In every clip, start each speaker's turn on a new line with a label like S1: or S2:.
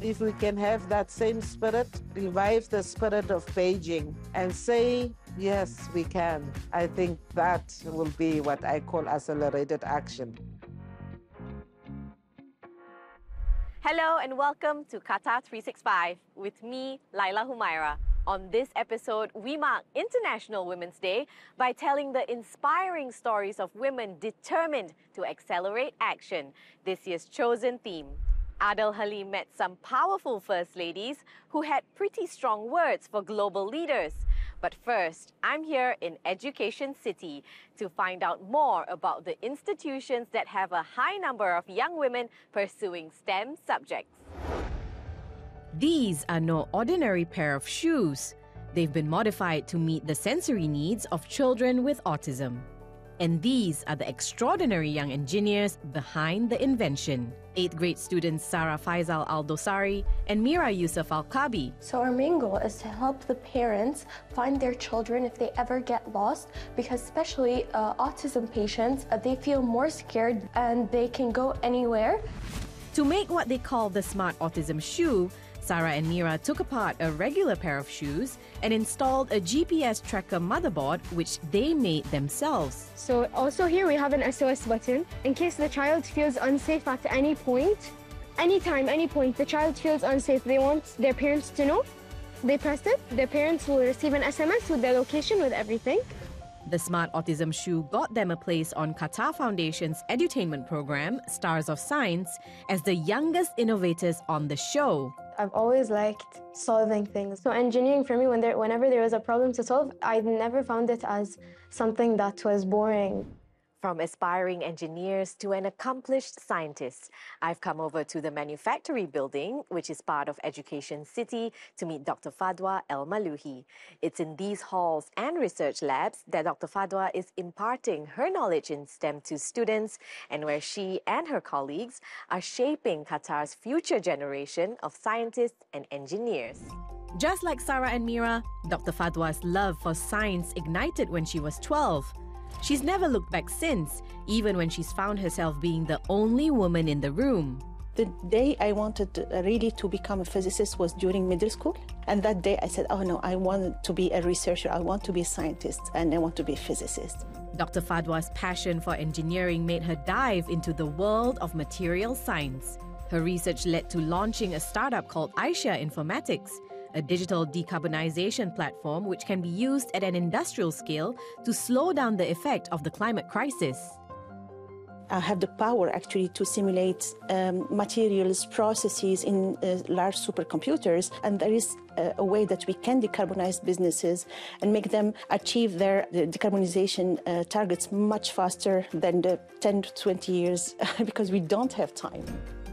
S1: If we can have that same spirit, revive the spirit of Beijing and say, yes, we can. I think that will be what I call accelerated action.
S2: Hello and welcome to Qatar 365 with me, Laila Humaira. On this episode, we mark International Women's Day by telling the inspiring stories of women determined to accelerate action, this year's chosen theme. Adel Halim met some powerful First Ladies who had pretty strong words for global leaders. But first, I'm here in Education City to find out more about the institutions that have a high number of young women pursuing STEM subjects.
S3: These are no ordinary pair of shoes. They've been modified to meet the sensory needs of children with autism. And these are the extraordinary young engineers behind the invention. 8th grade students Sarah Faisal Al-Dosari and Mira Yusuf Al-Kabi.
S4: So our main goal is to help the parents find their children if they ever get lost, because especially autism patients, they feel more scared and they can go anywhere.
S3: To make what they call the Smart Autism Shoe, Sarah and Mira took apart a regular pair of shoes and installed a GPS tracker motherboard, which they made themselves.
S5: So also here we have an SOS button. In case the child feels unsafe at any point, anytime, any point, the child feels unsafe, they want their parents to know, they press it, their parents will receive an SMS with their location, with everything.
S3: The Smart Autism Shoe got them a place on Qatar Foundation's edutainment program, Stars of Science, as the youngest innovators on the show.
S5: I've always liked solving things. So engineering for me, whenever there was a problem to solve, I never found it as something that was boring.
S2: From aspiring engineers to an accomplished scientist, I've come over to the Manufactory Building, which is part of Education City, to meet Dr. Fadwa El Maluhi. It's in these halls and research labs that Dr. Fadwa is imparting her knowledge in STEM to students, and where she and her colleagues are shaping Qatar's future generation of scientists and engineers.
S3: Just like Sarah and Mira, Dr. Fadwa's love for science ignited when she was 12. She's never looked back since, even when she's found herself being the only woman in the room.
S6: The day I wanted really to become a physicist was during middle school. And that day I said, oh no, I want to be a researcher, I want to be a scientist, and I want to be a physicist.
S3: Dr. Fadwa's passion for engineering made her dive into the world of material science. Her research led to launching a startup called Aisha Informatics, a digital decarbonization platform which can be used at an industrial scale to slow down the effect of the climate crisis.
S6: I have the power actually to simulate materials, processes in large supercomputers, and there is a way that we can decarbonize businesses and make them achieve their decarbonization targets much faster than the 10 to 20 years because we don't have time.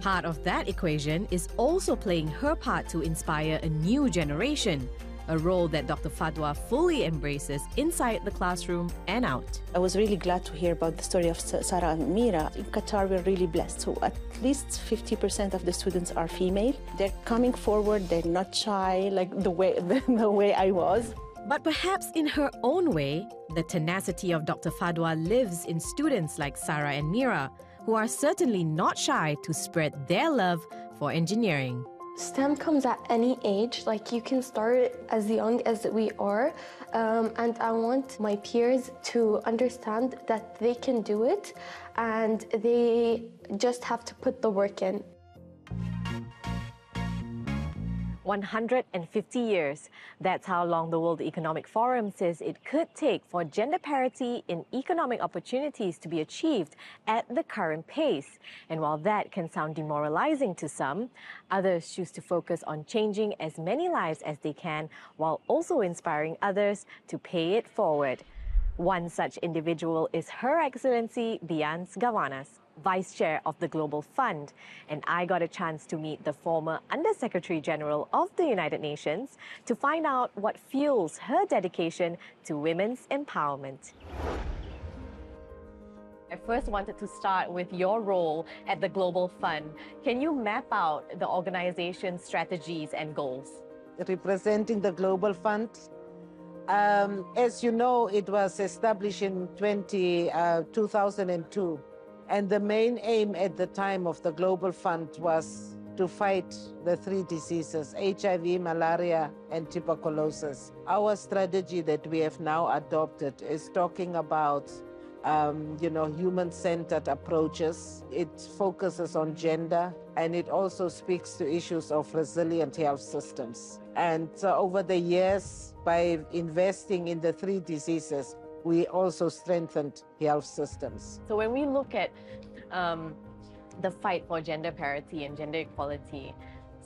S3: Part of that equation is also playing her part to inspire a new generation, a role that Dr. Fadwa fully embraces inside the classroom and out.
S6: I was really glad to hear about the story of Sarah and Mira. In Qatar, we're really blessed. So at least 50% of the students are female. They're coming forward, they're not shy like the way I was.
S3: But perhaps in her own way, the tenacity of Dr. Fadwa lives in students like Sarah and Mira, who are certainly not shy to spread their love for engineering.
S4: STEM comes at any age, like you can start as young as we are, and I want my peers to understand that they can do it and they just have to put the work in.
S2: 150 years. That's how long the World Economic Forum says it could take for gender parity in economic opportunities to be achieved at the current pace. And while that can sound demoralizing to some, others choose to focus on changing as many lives as they can while also inspiring others to pay it forward. One such individual is Her Excellency Bians Gavanas, Vice Chair of the Global Fund, and I got a chance to meet the former Under-Secretary General of the United Nations to find out what fuels her dedication to women's empowerment. I first wanted to start with your role at the Global Fund. Can you map out the organization's strategies and goals?
S1: Representing the Global Fund, as you know, it was established in 2002. And the main aim at the time of the Global Fund was to fight the 3 diseases, HIV, malaria, and tuberculosis. Our strategy that we have now adopted is talking about human-centered approaches. It focuses on gender, and it also speaks to issues of resilient health systems. And over the years, by investing in the 3 diseases, we also strengthened health systems.
S2: So when we look at the fight for gender parity and gender equality,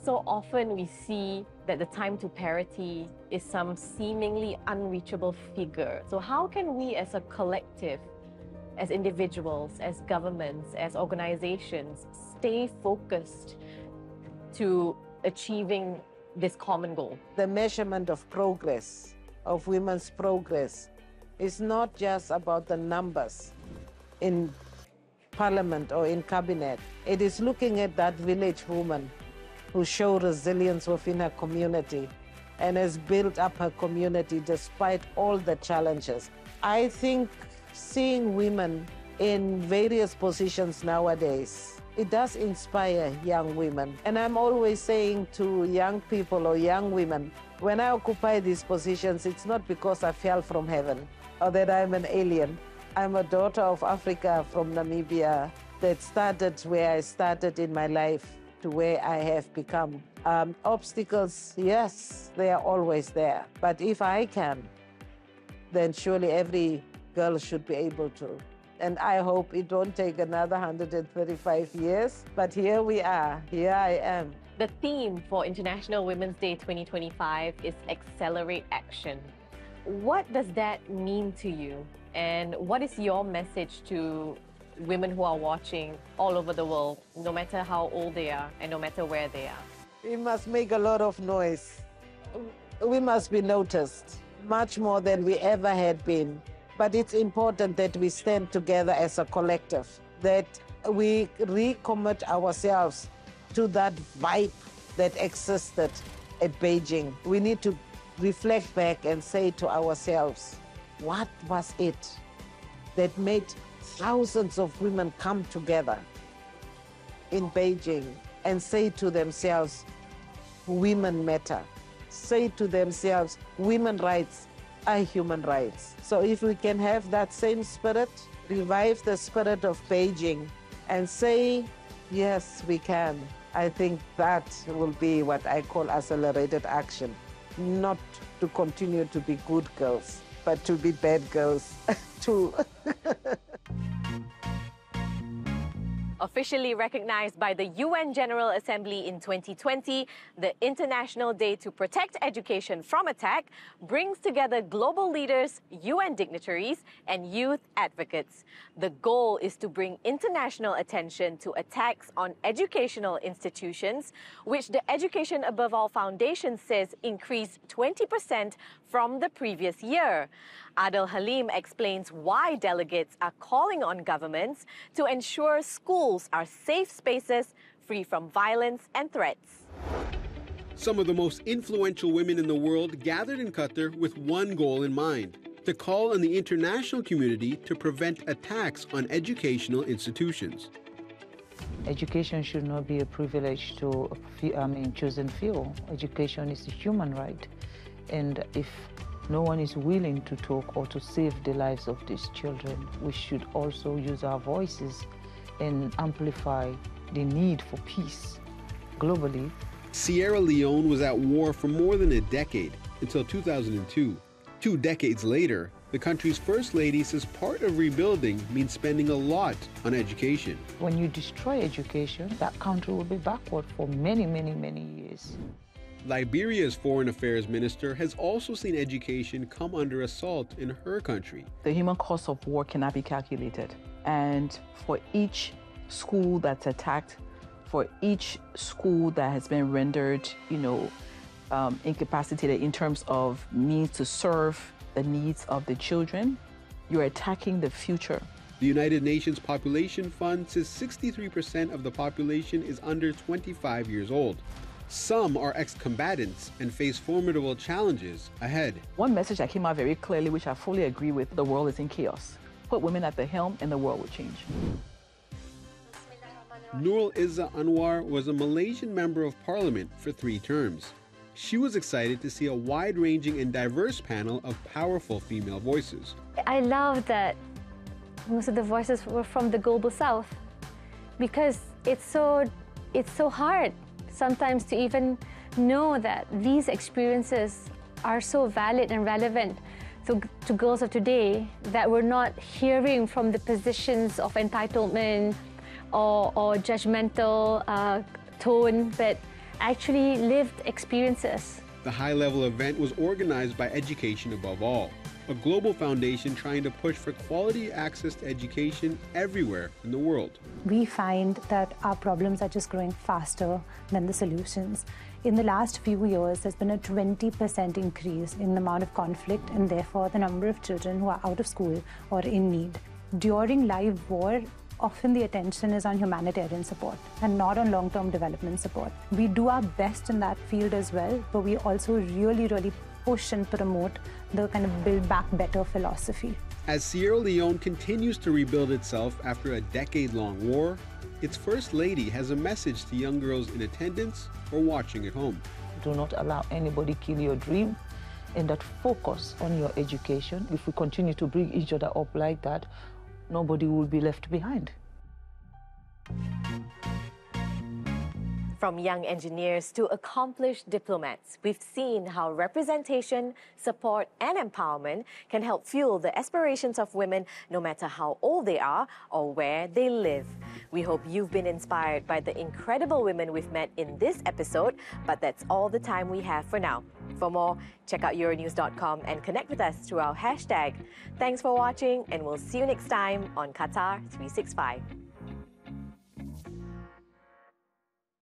S2: so often we see that the time to parity is some seemingly unreachable figure. So how can we as a collective, as individuals, as governments, as organizations, stay focused to achieving this common goal?
S1: The measurement of progress, of women's progress, is not just about the numbers in parliament or in cabinet. It is looking at that village woman who showed resilience within her community and has built up her community despite all the challenges. I think seeing women in various positions nowadays, it does inspire young women. And I'm always saying to young people or young women, when I occupy these positions, it's not because I fell from heaven or that I'm an alien. I'm a daughter of Africa from Namibia that started where I started in my life to where I have become. Obstacles, yes, they are always there. But if I can, then surely every girl should be able to. And I hope it won't take another 135 years, but here we are, here I am.
S2: The theme for International Women's Day 2025 is Accelerate Action. What does that mean to you? And what is your message to women who are watching all over the world, no matter how old they are and no matter where they are?
S1: We must make a lot of noise. We must be noticed, much more than we ever had been. But it's important that we stand together as a collective, that we recommit ourselves to that vibe that existed at Beijing. We need to reflect back and say to ourselves, what was it that made thousands of women come together in Beijing and say to themselves, women matter. Say to themselves, women's rights are human rights. So if we can have that same spirit, revive the spirit of Beijing and say, yes, we can. I think that will be what I call accelerated action. Not to continue to be good girls, but to be bad girls too.
S2: Officially recognized by the UN General Assembly in 2020, the International Day to Protect Education from Attack brings together global leaders, UN dignitaries, and youth advocates. The goal is to bring international attention to attacks on educational institutions, which the Education Above All Foundation says increased 20% from the previous year. Adel Halim explains why delegates are calling on governments to ensure schools are safe spaces free from violence and threats.
S7: Some of the most influential women in the world gathered in Qatar with one goal in mind: to call on the international community to prevent attacks on educational institutions.
S8: Education should not be a privilege to chosen few. Education is a human right. And if no one is willing to talk or to save the lives of these children, we should also use our voices and amplify the need for peace globally.
S7: Sierra Leone was at war for more than a decade, until 2002. 2 decades later, the country's first lady says part of rebuilding means spending a lot on education.
S8: When you destroy education, that country will be backward for many, many, many years.
S7: Liberia's foreign affairs minister has also seen education come under assault in her country.
S9: The human cost of war cannot be calculated. And for each school that's attacked, for each school that has been rendered, incapacitated in terms of means to serve the needs of the children, you're attacking the future.
S7: The United Nations Population Fund says 63% of the population is under 25 years old. Some are ex-combatants and face formidable challenges ahead.
S9: One message that came out very clearly, which I fully agree with: the world is in chaos. Put women at the helm and the world will change.
S7: Nurul Izzah Anwar was a Malaysian member of parliament for 3 terms. She was excited to see a wide-ranging and diverse panel of powerful female voices.
S10: I love that most of the voices were from the global south, because it's so hard sometimes to even know that these experiences are so valid and relevant to girls of today, that we're not hearing from the positions of entitlement or judgmental tone, but actually lived experiences.
S7: The high-level event was organized by Education Above All, a global foundation trying to push for quality access to education everywhere in the world.
S11: We find that our problems are just growing faster than the solutions. In the last few years, there's been a 20% increase in the amount of conflict and therefore the number of children who are out of school or in need. During live war, often the attention is on humanitarian support and not on long-term development support. We do our best in that field as well, but we also really push and promote the kind of build back better philosophy.
S7: As Sierra Leone continues to rebuild itself after a decade-long war, its First Lady has a message to young girls in attendance or watching at home.
S8: Do not allow anybody kill your dream, and that focus on your education. If we continue to bring each other up like that, nobody will be left behind.
S2: From young engineers to accomplished diplomats, we've seen how representation, support, and empowerment can help fuel the aspirations of women no matter how old they are or where they live. We hope you've been inspired by the incredible women we've met in this episode, but that's all the time we have for now. For more, check out Euronews.com and connect with us through our hashtag. Thanks for watching, and we'll see you next time on Qatar 365.